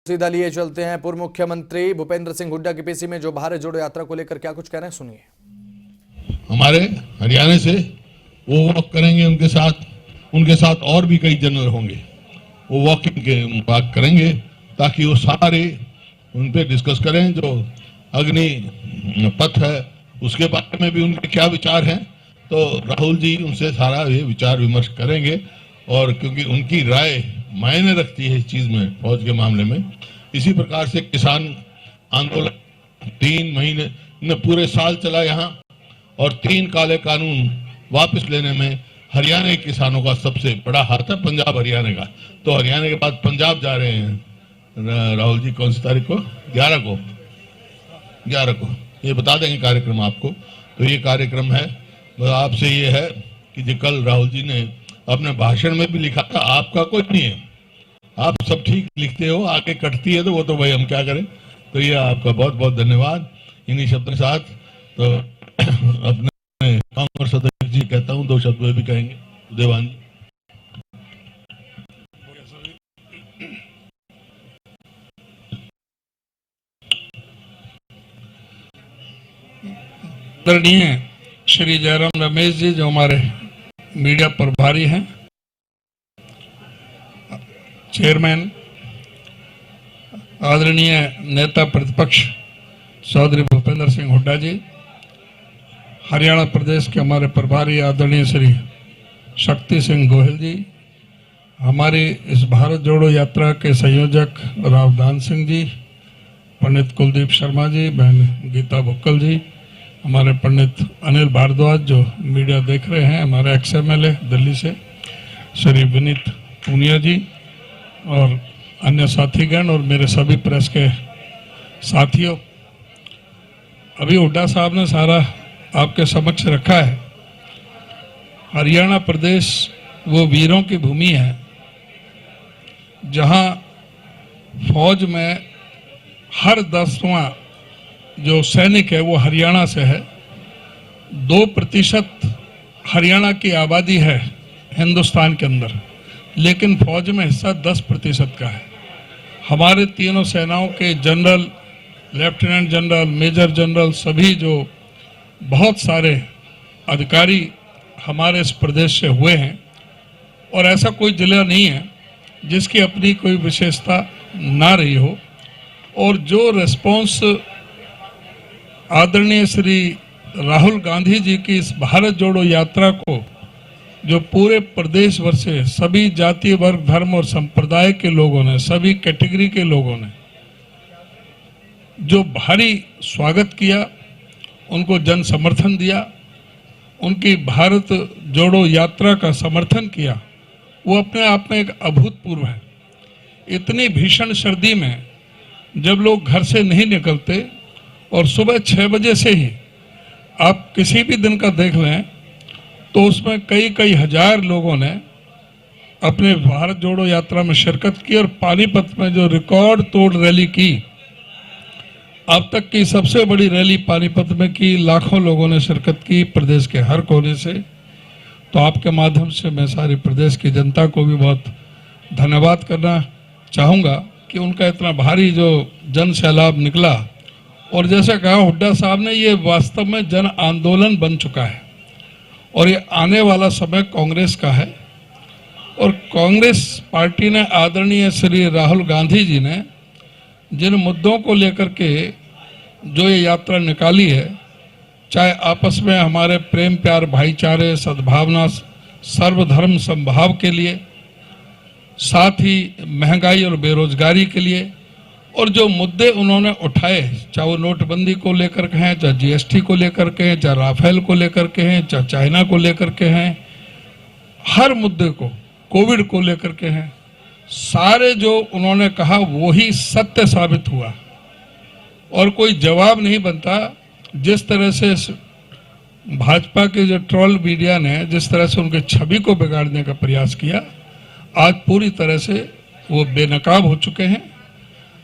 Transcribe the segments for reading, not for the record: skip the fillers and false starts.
सीधा लिए चलते हैं पूर्व मुख्यमंत्री भूपेंद्र सिंह हुड्डा की पीसी में जो भारत जोड़ो यात्रा को लेकर क्या कुछ कह रहे हैं, सुनिए। हमारे हरियाणा से वो वॉक करेंगे, उनके साथ और भी कई जनरल होंगे। वो वॉकिंग के बात करेंगे ताकि वो सारे उन पे डिस्कस करें। जो अग्नि पथ है उसके बारे में भी उनके क्या विचार हैं, तो राहुल जी उनसे सारा ये विचार विमर्श करेंगे। और क्योंकि उनकी राय मायने रखती है इस चीज में, फौज के मामले में। इसी प्रकार से किसान आंदोलन 3 महीने पूरे साल चला यहाँ, और 3 काले कानून वापस लेने में हरियाणा के किसानों का सबसे बड़ा हाथ है, पंजाब हरियाणा का। तो हरियाणा के बाद पंजाब जा रहे हैं राहुल जी। कौन सी तारीख को? 11 को ये बता देंगे कार्यक्रम आपको। तो ये कार्यक्रम है, आपसे ये है कि जो कल राहुल जी ने अपने भाषण में भी लिखा था, आपका कुछ नहीं है, आप सब ठीक लिखते हो, आगे कटती है तो वो तो भाई हम क्या करें। तो ये आपका बहुत बहुत धन्यवाद। इन्हीं शब्दों के साथ तो अपने कांग्रेस अध्यक्ष जी कहता हूँ 2 शब्द में भी कहेंगे। देवान जी। आदरणीय श्री जयराम रमेश जी, जो हमारे मीडिया प्रभारी हैं, चेयरमैन, आदरणीय नेता प्रतिपक्ष चौधरी भूपेंद्र सिंह हुड्डा जी, हरियाणा प्रदेश के हमारे प्रभारी आदरणीय श्री शक्ति सिंह गोहिल जी, हमारी इस भारत जोड़ो यात्रा के संयोजक रावदान सिंह जी, पंडित कुलदीप शर्मा जी, बहन गीता बुक्कल जी, हमारे पंडित अनिल भारद्वाज जो मीडिया देख रहे हैं, हमारे XMLA दिल्ली से श्री विनीत पूनिया जी, और अन्य साथीगण और मेरे सभी प्रेस के साथियों। अभी हुड्डा साहब ने सारा आपके समक्ष रखा है। हरियाणा प्रदेश वो वीरों की भूमि है जहां फौज में हर 10वां जो सैनिक है वो हरियाणा से है। 2% हरियाणा की आबादी है हिंदुस्तान के अंदर, लेकिन फौज में हिस्सा 10% का है। हमारे तीनों सेनाओं के general, lieutenant general, major general, सभी जो बहुत सारे अधिकारी हमारे इस प्रदेश से हुए हैं, और ऐसा कोई जिला नहीं है जिसकी अपनी कोई विशेषता ना रही हो। और जो रिस्पॉन्स आदरणीय श्री राहुल गांधी जी की इस भारत जोड़ो यात्रा को जो पूरे प्रदेश भर से सभी जाति, वर्ग, धर्म और संप्रदाय के लोगों ने, सभी कैटेगरी के लोगों ने जो भारी स्वागत किया, उनको जन समर्थन दिया, उनकी भारत जोड़ो यात्रा का समर्थन किया, वो अपने आप में एक अभूतपूर्व है। इतनी भीषण सर्दी में जब लोग घर से नहीं निकलते और सुबह 6 बजे से ही आप किसी भी दिन का देख लें तो उसमें कई हजार लोगों ने अपने भारत जोड़ो यात्रा में शिरकत की, और पानीपत में जो रिकॉर्ड तोड़ रैली की, अब तक की सबसे बड़ी रैली पानीपत में की, लाखों लोगों ने शिरकत की प्रदेश के हर कोने से। तो आपके माध्यम से मैं सारी प्रदेश की जनता को भी बहुत धन्यवाद करना चाहूँगा कि उनका इतना भारी जो जन सैलाब निकला। और जैसे कहा हुड्डा साहब ने, ये वास्तव में जन आंदोलन बन चुका है, और ये आने वाला समय कांग्रेस का है। और कांग्रेस पार्टी ने, आदरणीय श्री राहुल गांधी जी ने जिन मुद्दों को लेकर के जो ये यात्रा निकाली है, चाहे आपस में हमारे प्रेम प्यार, भाईचारे, सद्भावना, सर्वधर्म समभाव के लिए, साथ ही महंगाई और बेरोजगारी के लिए, और जो मुद्दे उन्होंने उठाए, चाहे वो नोटबंदी को लेकर के हैं, चाहे GST को लेकर के हैं, चाहे राफेल को लेकर के हैं, चाहे चाइना को लेकर के हैं, हर मुद्दे को, कोविड को लेकर के हैं, सारे जो उन्होंने कहा वही सत्य साबित हुआ। और कोई जवाब नहीं बनता। जिस तरह से भाजपा के जो ट्रोल मीडिया ने जिस तरह से उनके छवि को बिगाड़ने का प्रयास किया, आज पूरी तरह से वो बेनकाब हो चुके हैं।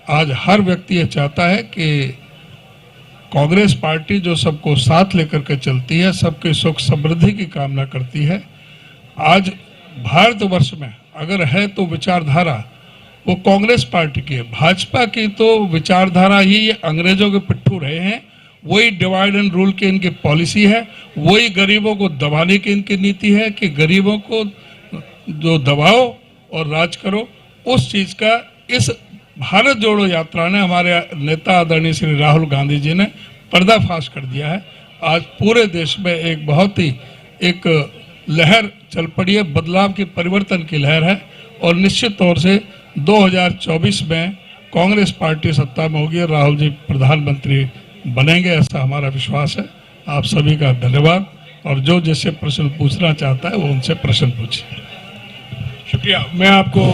आज हर व्यक्ति ये चाहता है कि कांग्रेस पार्टी जो सबको साथ लेकर के चलती है, सबके सुख समृद्धि की कामना करती है, आज भारतवर्ष में अगर है तो विचारधारा वो कांग्रेस पार्टी की है। भाजपा की तो विचारधारा ही ये अंग्रेजों के पिट्ठू रहे हैं, वही डिवाइड एंड रूल की इनकी पॉलिसी है, वही गरीबों को दबाने की इनकी नीति है कि गरीबों को जो दबाओ और राज करो। उस चीज का इस भारत जोड़ो यात्रा ने, हमारे नेता आदरणीय श्री राहुल गांधी जी ने पर्दाफाश कर दिया है। आज पूरे देश में एक बहुत ही एक लहर चल पड़ी है, बदलाव की, परिवर्तन की लहर है, और निश्चित तौर से 2024 में कांग्रेस पार्टी सत्ता में होगी और राहुल जी प्रधानमंत्री बनेंगे, ऐसा हमारा विश्वास है। आप सभी का धन्यवाद, और जो जिससे प्रश्न पूछना चाहता है वो उनसे प्रश्न पूछे। शुक्रिया। मैं आपको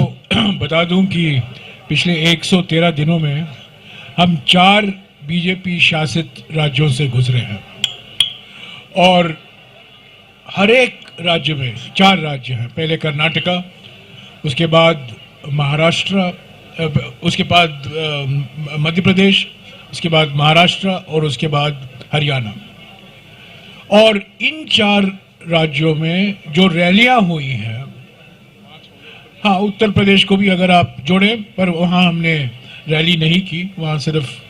बता दूं कि पिछले 113 दिनों में हम 4 बीजेपी शासित राज्यों से गुजरे हैं, और हर एक राज्य में 4 राज्य हैं। पहले कर्नाटका, उसके बाद महाराष्ट्र, उसके बाद मध्य प्रदेश, उसके बाद महाराष्ट्र, और उसके बाद हरियाणा। और इन 4 राज्यों में जो रैलियां हुई हैं, हाँ उत्तर प्रदेश को भी अगर आप जोड़ें, पर वहाँ हमने रैली नहीं की, वहाँ सिर्फ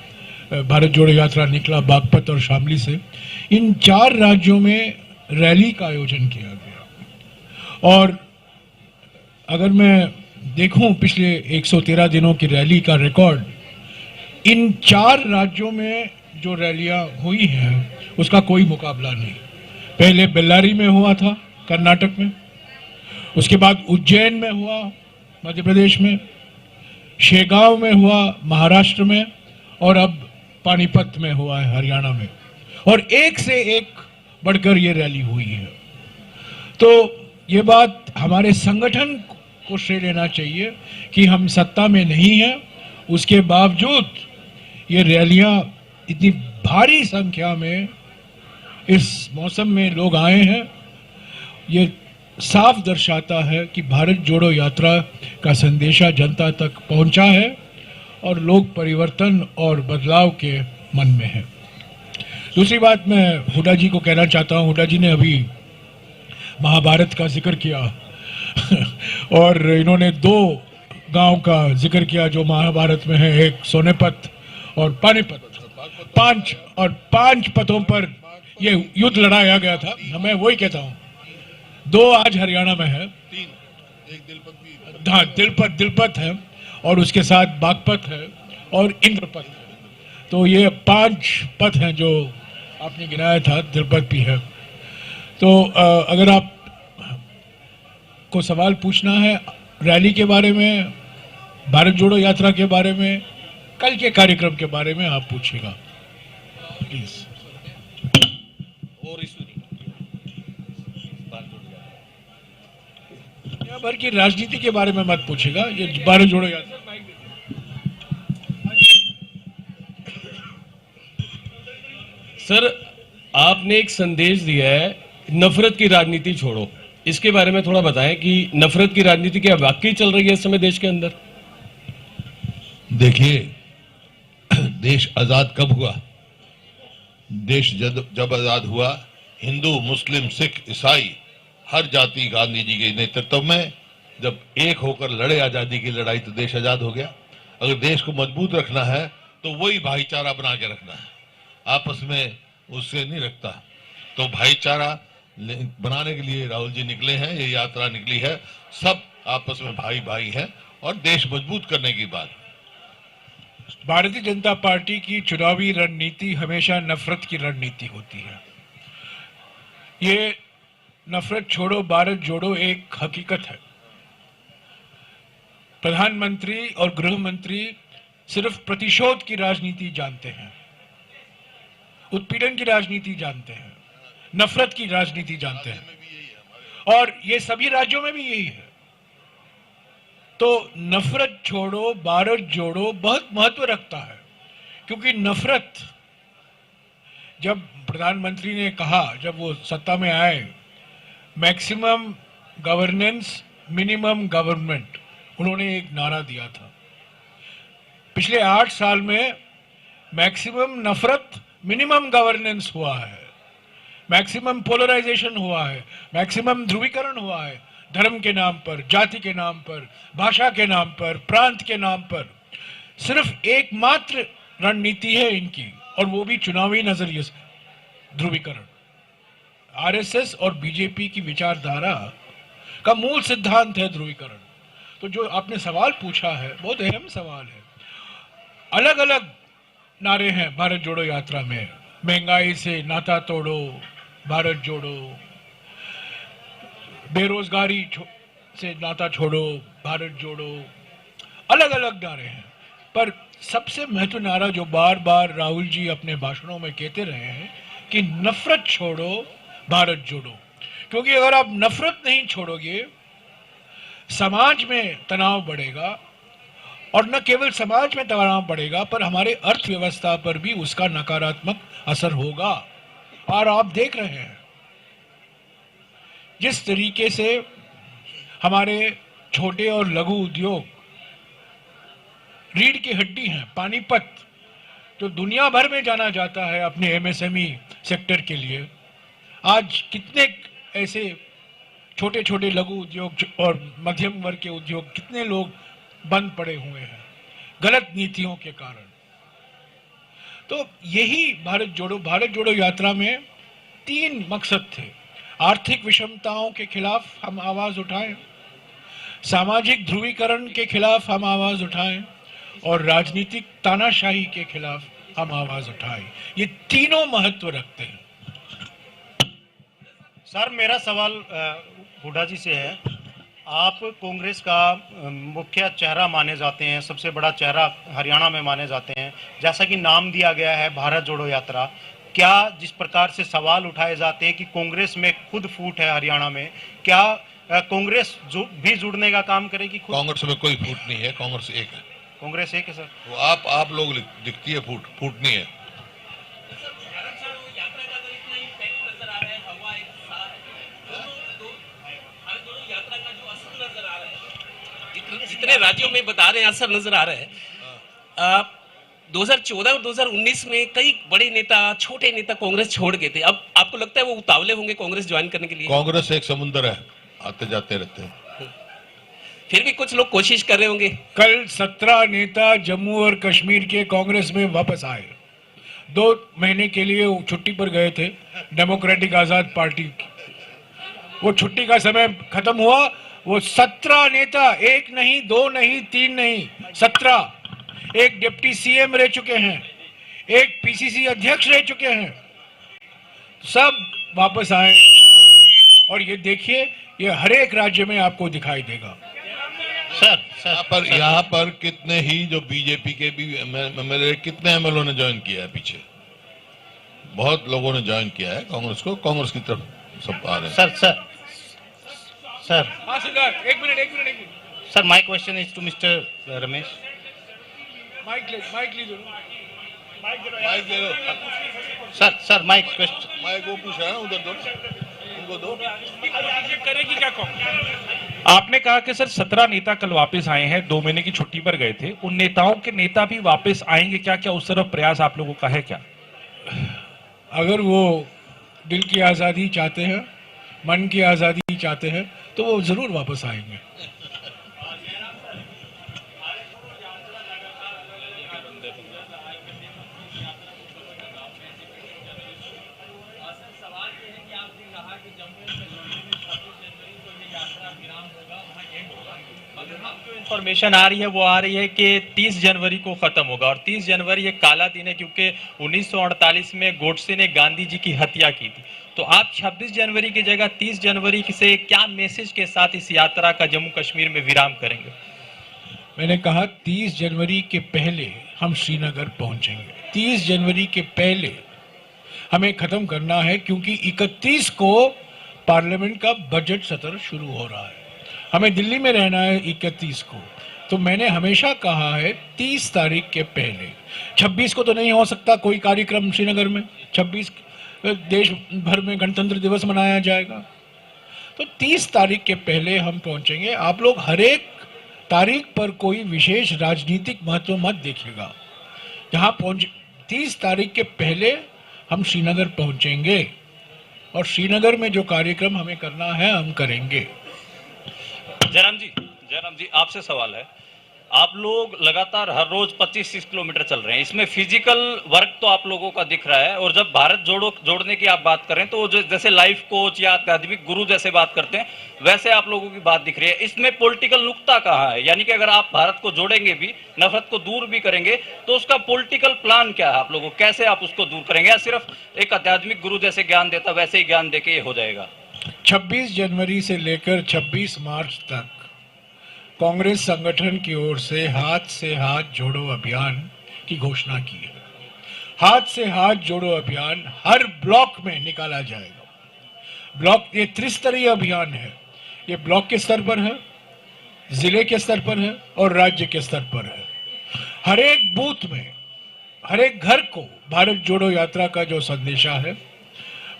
भारत जोड़ो यात्रा निकला बागपत और शामली से। इन 4 राज्यों में रैली का आयोजन किया गया, और अगर मैं देखूं पिछले 113 दिनों की रैली का रिकॉर्ड, इन 4 राज्यों में जो रैलियां हुई हैं उसका कोई मुकाबला नहीं। पहले बेल्लारी में हुआ था कर्नाटक में, उसके बाद उज्जैन में हुआ मध्य प्रदेश में, शेगांव में हुआ महाराष्ट्र में, और अब पानीपत में हुआ है हरियाणा में। और एक से एक बढ़कर ये रैली हुई है। तो ये बात हमारे संगठन को श्रेय लेना चाहिए कि हम सत्ता में नहीं हैं, उसके बावजूद ये रैलियां इतनी भारी संख्या में इस मौसम में लोग आए हैं। ये साफ दर्शाता है कि भारत जोड़ो यात्रा का संदेशा जनता तक पहुंचा है, और लोग परिवर्तन और बदलाव के मन में हैं। दूसरी बात मैं हुड्डा जी को कहना चाहता हूं। हुड्डा जी ने अभी महाभारत का जिक्र किया और इन्होंने 2 गांव का जिक्र किया जो महाभारत में है, एक सोनेपत और पानीपत। 5 पथों पर ये युद्ध लड़ाया गया था। मैं वही कहता हूं, 2 आज हरियाणा में है, 3, एक दिलपत भी, हाँ दिलपत है, और उसके साथ बागपत है और इंद्रपत है। तो ये 5 पथ हैं जो आपने गिनाया था, दिलपत भी है। तो अगर आप को सवाल पूछना है रैली के बारे में, भारत जोड़ो यात्रा के बारे में, कल के कार्यक्रम के बारे में आप पूछिएगा प्लीज। और दुनिया भर की राजनीति के बारे में मत पूछेगा, ये भारत जोड़ो यात्रा। सर, आपने एक संदेश दिया है, नफरत की राजनीति छोड़ो। इसके बारे में थोड़ा बताएं कि नफरत की राजनीति क्या वाकई चल रही है इस समय देश के अंदर? देखिए, देश आजाद कब हुआ? देश जब आजाद हुआ, हिंदू, मुस्लिम, सिख, ईसाई हर जाति गांधी जी के नेतृत्व में जब एक होकर लड़े आजादी की लड़ाई, तो देश आजाद हो गया। अगर देश को मजबूत रखना है तो वही भाईचारा बना के रखना है, आपस में उससे नहीं रखता। तो भाईचारा बनाने के लिए राहुल जी निकले हैं, ये यात्रा निकली है, सब आपस में भाई भाई हैं, और देश मजबूत करने की बात। भारतीय जनता पार्टी की चुनावी रणनीति हमेशा नफरत की रणनीति होती है। ये नफरत छोड़ो भारत जोड़ो एक हकीकत है। प्रधानमंत्री और गृह मंत्री सिर्फ प्रतिशोध की राजनीति जानते हैं, उत्पीड़न की राजनीति जानते हैं, नफरत की राजनीति जानते हैं, और ये सभी राज्यों में भी यही है। तो नफरत छोड़ो भारत जोड़ो बहुत महत्व रखता है, क्योंकि नफरत, जब प्रधानमंत्री ने कहा, जब वो सत्ता में आए, मैक्सिमम गवर्नेंस मिनिमम गवर्नमेंट, उन्होंने एक नारा दिया था। पिछले 8 साल में मैक्सिमम नफरत मिनिमम गवर्नेंस हुआ है, मैक्सिमम पोलराइजेशन हुआ है, मैक्सिमम ध्रुवीकरण हुआ है, धर्म के नाम पर, जाति के नाम पर, भाषा के नाम पर, प्रांत के नाम पर सिर्फ एकमात्र रणनीति है इनकी, और वो भी चुनावी नजरिए से, ध्रुवीकरण। आरएसएस और बीजेपी की विचारधारा का मूल सिद्धांत है ध्रुवीकरण। तो जो आपने सवाल पूछा है बहुत अहम सवाल है। अलग अलग नारे हैं भारत जोड़ो यात्रा में, महंगाई से नाता तोड़ो भारत जोड़ो, बेरोजगारी से नाता छोड़ो भारत जोड़ो, अलग अलग नारे हैं। पर सबसे महत्वपूर्ण नारा जो बार बार राहुल जी अपने भाषणों में कहते रहे हैं कि नफरत छोड़ो भारत जोड़ो। क्योंकि अगर आप नफरत नहीं छोड़ोगे, समाज में तनाव बढ़ेगा, और न केवल समाज में तनाव बढ़ेगा पर हमारे अर्थव्यवस्था पर भी उसका नकारात्मक असर होगा। और आप देख रहे हैं जिस तरीके से हमारे छोटे और लघु उद्योग रीढ़ की हड्डी हैं, पानीपत जो दुनिया भर में जाना जाता है अपने एमएसएमई सेक्टर के लिए, आज कितने ऐसे छोटे छोटे लघु उद्योग और मध्यम वर्ग के उद्योग, कितने लोग बंद पड़े हुए हैं गलत नीतियों के कारण। तो यही भारत जोड़ो यात्रा में 3 मकसद थे। आर्थिक विषमताओं के खिलाफ हम आवाज उठाएं, सामाजिक ध्रुवीकरण के खिलाफ हम आवाज उठाएं, और राजनीतिक तानाशाही के खिलाफ हम आवाज उठाएं। ये तीनों महत्व रखते हैं। सर, मेरा सवाल हुड्डा जी से है। आप कांग्रेस का मुख्य चेहरा माने जाते हैं, सबसे बड़ा चेहरा हरियाणा में माने जाते हैं। जैसा कि नाम दिया गया है भारत जोड़ो यात्रा, क्या जिस प्रकार से सवाल उठाए जाते हैं कि कांग्रेस में खुद फूट है हरियाणा में, क्या कांग्रेस भी जुड़ने का काम करेगी? कांग्रेस में कोई फूट नहीं है, कांग्रेस एक है। कांग्रेस एक है सर। वो आप लोग दिखती है फूट नहीं है। जितने राज्यों में बता रहे हैं असर नजर आ रहा है। 2014 और 2019 में कई बड़े नेता, छोटे नेता कांग्रेस छोड़ गए थे। अब आपको लगता है वो उतावले होंगे कांग्रेस ज्वाइन करने के लिए? कांग्रेस एक समुद्र है, आते जाते रहते हैं। फिर भी कुछ लोग कोशिश कर रहे होंगे। कल 17 नेता जम्मू और कश्मीर के कांग्रेस में वापस आए। 2 महीने के लिए वो छुट्टी पर गए थे डेमोक्रेटिक आजाद पार्टी की। वो छुट्टी का समय खत्म हुआ, वो 17 नेता, 1 नहीं 2 नहीं 3 नहीं 17, एक डिप्टी सीएम रह चुके हैं, एक पीसीसी अध्यक्ष रह चुके हैं, सब वापस आए। और ये देखिए, ये हर एक राज्य में आपको दिखाई देगा। सर यहाँ पर कितने ही जो बीजेपी के भी मेरे कितने एमएलओ ने ज्वाइन किया है, पीछे बहुत लोगों ने ज्वाइन किया है कांग्रेस को, कांग्रेस की तरफ सब आ रहे हैं। सर हाँ सिद्धार्थ, एक minute. Sir, my question is to mister Ramesh. Mike ले दो। माइक ले लो। Sir my question. माइक वो पूछ रहा है, उधर दो, उनको दो। करेगी क्या कांग्रेस? आपने कहा कि सर 17 नेता कल वापस आए हैं, 2 महीने की छुट्टी पर गए थे। उन नेताओं के नेता भी वापस आएंगे क्या? क्या उस तरफ प्रयास आप लोगों का है क्या? अगर वो दिल की आज़ादी चाहते हैं, मन की आज़ादी चाहते हैं, तो वो जरूर वापस आएंगे। इंफॉर्मेशन आ रही है वो आ रही है कि 30 जनवरी को खत्म होगा, और 30 जनवरी एक काला दिन है क्योंकि 1948 में गोडसे ने गांधी जी की हत्या की थी। तो आप 26 जनवरी की जगह 30 जनवरी से क्या मैसेज के साथ इस यात्रा का जम्मू कश्मीर में विराम करेंगे? मैंने कहा 30 जनवरी के पहले हम श्रीनगर पहुंचेंगे। 30 जनवरी के पहले हमें खत्म करना है, क्योंकि 31 को पार्लियामेंट का बजट सत्र शुरू हो रहा है। हमें दिल्ली में रहना है 31 को। तो मैंने हमेशा कहा है 30 तारीख के पहले। 26 को तो नहीं हो सकता कोई कार्यक्रम श्रीनगर में, 26 देश भर में गणतंत्र दिवस मनाया जाएगा। तो 30 तारीख के पहले हम पहुंचेंगे। आप लोग हर एक तारीख पर कोई विशेष राजनीतिक महत्व मत देखिएगा। जहां 30 तारीख के पहले हम श्रीनगर पहुंचेंगे, और श्रीनगर में जो कार्यक्रम हमें करना है हम करेंगे। जयराम जी आपसे सवाल है। आप लोग लगातार हर रोज 25-30 किलोमीटर चल रहे हैं, इसमें फिजिकल वर्क तो आप लोगों का दिख रहा है, और जब भारत जोड़ने की आप बात करें तो वो जैसे लाइफ कोच या आध्यात्मिक गुरु जैसे बात करते हैं, वैसे आप लोगों की बात दिख रही है। इसमें पॉलिटिकल नुक्ता कहाँ है? यानी कि अगर आप भारत को जोड़ेंगे भी, नफरत को दूर भी करेंगे, तो उसका पॉलिटिकल प्लान क्या है आप लोगों को? कैसे आप उसको दूर करेंगे, या सिर्फ एक आध्यात्मिक गुरु जैसे ज्ञान देता वैसे ही ज्ञान देके ये हो जाएगा? 26 जनवरी से लेकर 26 मार्च तक कांग्रेस संगठन की ओर से हाथ जोड़ो अभियान की घोषणा की है। हाथ से हाथ जोड़ो अभियान हर ब्लॉक में निकाला जाएगा। ब्लॉक, ये त्रिस्तरीय अभियान है। ये ब्लॉक के स्तर पर है, जिले के स्तर पर है और राज्य के स्तर पर है। हर एक बूथ में, हर एक घर को भारत जोड़ो यात्रा का जो संदेशा है,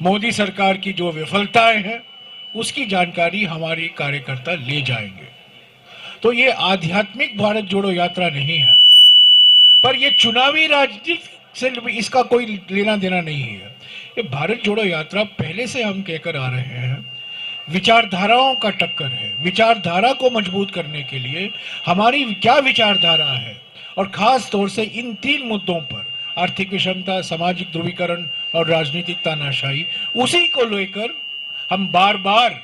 मोदी सरकार की जो विफलताएं हैं, उसकी जानकारी हमारी कार्यकर्ता ले जाएंगे। तो ये आध्यात्मिक भारत जोड़ो यात्रा नहीं है, पर ये चुनावी राजनीति से इसका कोई लेना देना नहीं है। ये भारत जोड़ो यात्रा पहले से हम कहकर आ रहे हैं, विचारधाराओं का टक्कर है। विचारधारा को मजबूत करने के लिए हमारी क्या विचारधारा है, और खास तौर से इन 3 मुद्दों पर, आर्थिक विषमता, सामाजिक ध्रुवीकरण और राजनीतिक तानाशाही, उसी को लेकर हम बार बार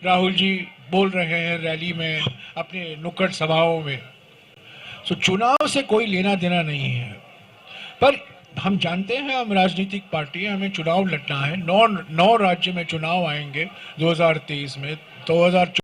राहुल जी बोल रहे हैं रैली में, अपने नुक्कड़ सभाओं में। तो चुनाव से कोई लेना देना नहीं है, पर हम जानते हैं हम राजनीतिक पार्टी हैं, हमें चुनाव लड़ना है। 9 राज्य में चुनाव आएंगे 2023 में। 2024